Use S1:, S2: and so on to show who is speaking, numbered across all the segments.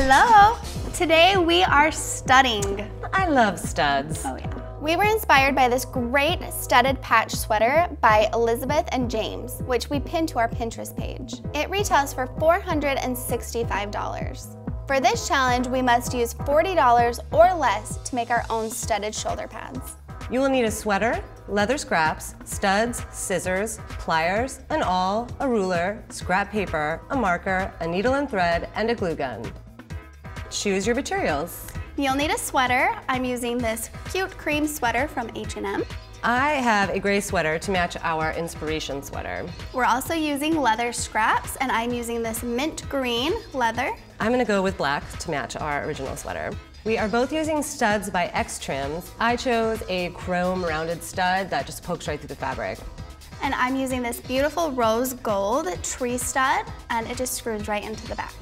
S1: Hello! Today we are studding.
S2: I love studs.
S1: Oh yeah. We were inspired by this great studded patch sweater by Elizabeth and James, which we pinned to our Pinterest page. It retails for $465. For this challenge, we must use $40 or less to make our own studded shoulder pads.
S2: You will need a sweater, leather scraps, studs, scissors, pliers, an awl, a ruler, scrap paper, a marker, a needle and thread, and a glue gun. Choose your materials.
S1: You'll need a sweater. I'm using this cute cream sweater from H&M.
S2: I have a gray sweater to match our inspiration sweater.
S1: We're also using leather scraps, and I'm using this mint green leather.
S2: I'm gonna go with black to match our original sweater. We are both using studs by X Trims. I chose a chrome rounded stud that just pokes right through the fabric.
S1: And I'm using this beautiful rose gold tree stud, and it just screws right into the back.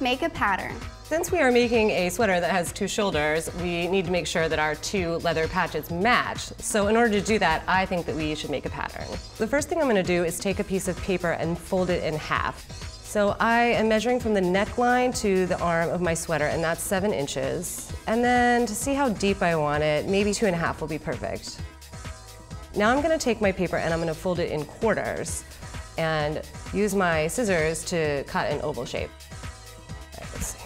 S1: Make a pattern.
S2: Since we are making a sweater that has two shoulders, we need to make sure that our two leather patches match. So in order to do that, I think that we should make a pattern. The first thing I'm gonna do is take a piece of paper and fold it in half. So I am measuring from the neckline to the arm of my sweater, and that's 7 inches. And then to see how deep I want it, maybe 2.5 will be perfect. Now I'm gonna take my paper and I'm gonna fold it in quarters and use my scissors to cut an oval shape. Let's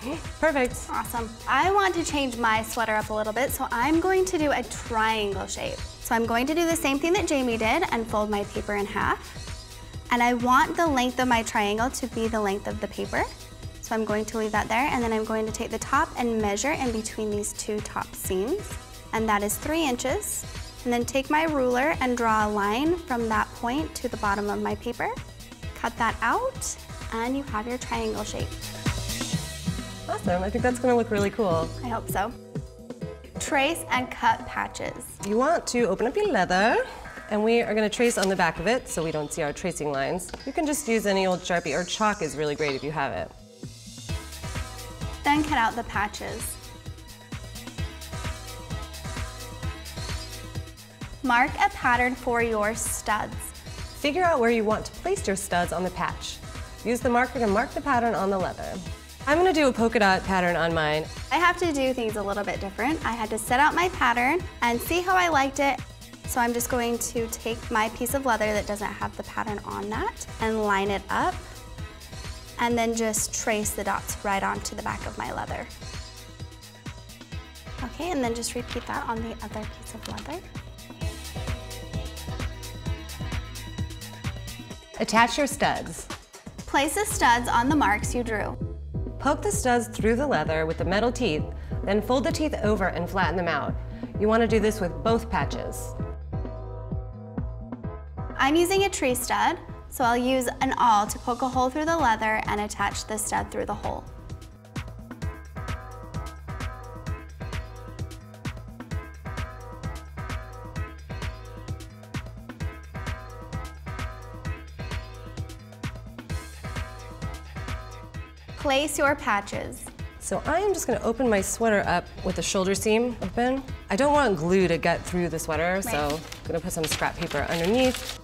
S2: see. Perfect.
S1: Awesome. I want to change my sweater up a little bit, so I'm going to do a triangle shape. So I'm going to do the same thing that Jamie did and fold my paper in half. And I want the length of my triangle to be the length of the paper. So I'm going to leave that there, and then I'm going to take the top and measure in between these two top seams. And that is 3 inches. And then take my ruler and draw a line from that point to the bottom of my paper. Cut that out, and you have your triangle shape.
S2: Awesome, I think that's gonna look really cool.
S1: I hope so. Trace and cut patches.
S2: You want to open up your leather, and we are gonna trace on the back of it so we don't see our tracing lines. You can just use any old Sharpie, or chalk is really great if you have it.
S1: Then cut out the patches. Mark a pattern for your studs.
S2: Figure out where you want to place your studs on the patch. Use the marker to mark the pattern on the leather. I'm gonna do a polka dot pattern on mine.
S1: I have to do things a little bit different. I had to set out my pattern and see how I liked it. So I'm just going to take my piece of leather that doesn't have the pattern on that and line it up, and then just trace the dots right onto the back of my leather. Okay, and then just repeat that on the other piece of leather.
S2: Attach your studs.
S1: Place the studs on the marks you drew.
S2: Poke the studs through the leather with the metal teeth, then fold the teeth over and flatten them out. You want to do this with both patches.
S1: I'm using a tree stud, so I'll use an awl to poke a hole through the leather and attach the stud through the hole. Place your patches.
S2: So I am just gonna open my sweater up with the shoulder seam open. I don't want glue to get through the sweater, so I'm gonna put some scrap paper underneath.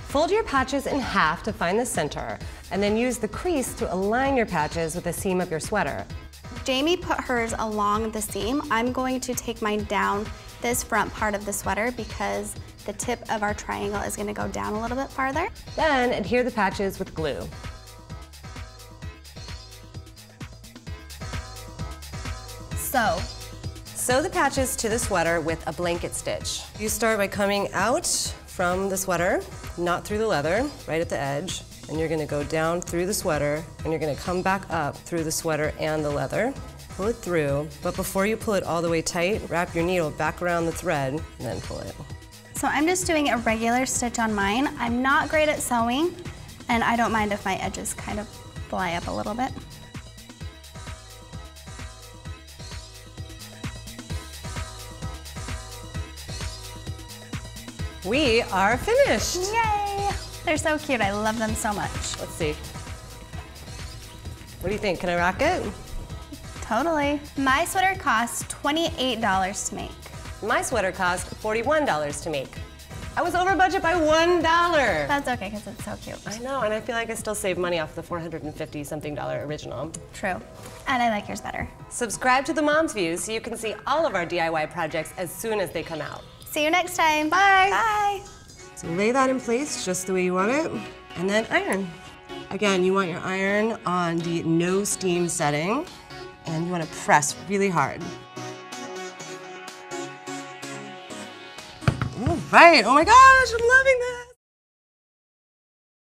S2: Fold your patches in half to find the center, and then use the crease to align your patches with the seam of your sweater.
S1: Jamie put hers along the seam. I'm going to take mine down this front part of the sweater because the tip of our triangle is gonna go down a little bit farther.
S2: Then adhere the patches with glue. Sew the patches to the sweater with a blanket stitch. You start by coming out from the sweater, not through the leather, right at the edge, and you're gonna go down through the sweater, and you're gonna come back up through the sweater and the leather. Pull it through, but before you pull it all the way tight, wrap your needle back around the thread, and then pull it.
S1: So I'm just doing a regular stitch on mine. I'm not great at sewing, and I don't mind if my edges kind of fly up a little bit.
S2: We are finished.
S1: Yay! They're so cute. I love them so much.
S2: Let's see. What do you think? Can I rock it?
S1: Totally. My sweater costs $28 to make.
S2: My sweater cost $41 to make. I was over budget by $1.
S1: That's okay, because it's so cute.
S2: I know, and I feel like I still saved money off the $450-something original.
S1: True. And I like yours better.
S2: Subscribe to the Mom's View so you can see all of our DIY projects as soon as they come out.
S1: See you next time.
S2: Bye.
S1: Bye.
S2: So lay that in place just the way you want it, and then iron. Again, you want your iron on the no steam setting, and you want to press really hard. All right, oh my gosh, I'm loving this.